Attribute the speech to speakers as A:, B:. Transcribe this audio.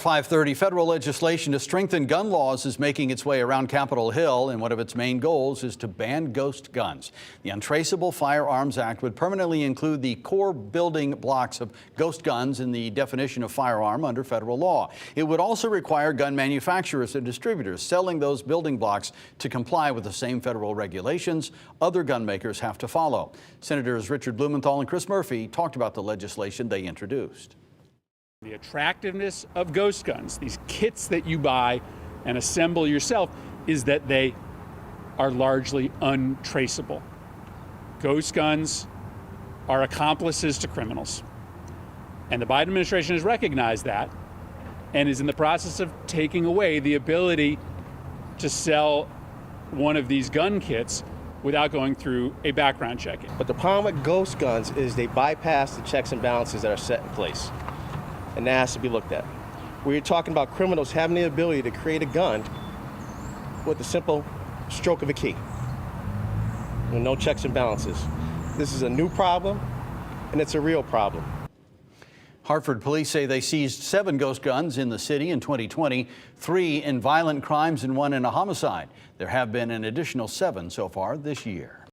A: 5:30, federal legislation to strengthen gun laws is making its way around Capitol Hill, and one of its main goals is to ban ghost guns. The Untraceable Firearms Act would permanently include the core building blocks of ghost guns in the definition of firearm under federal law. It would also require gun manufacturers and distributors selling those building blocks to comply with the same federal regulations other gun makers have to follow. Senators Richard Blumenthal and Chris Murphy talked about the legislation they introduced.
B: The attractiveness of ghost guns, these kits that you buy and assemble yourself, is that they are largely untraceable. Ghost guns are accomplices to criminals. And the Biden administration has recognized that and is in the process of taking away the ability to sell one of these gun kits without going through a background check.
C: But the problem with ghost guns is they bypass the checks and balances that are set in place. And that has to be looked at. We're talking about criminals having the ability to create a gun with a simple stroke of a key, with no checks and balances. This is a new problem, and it's a real problem.
A: Hartford police say they seized 7 ghost guns in the city in 2020, 3 in violent crimes and 1 in a homicide. There have been an additional 7 so far this year.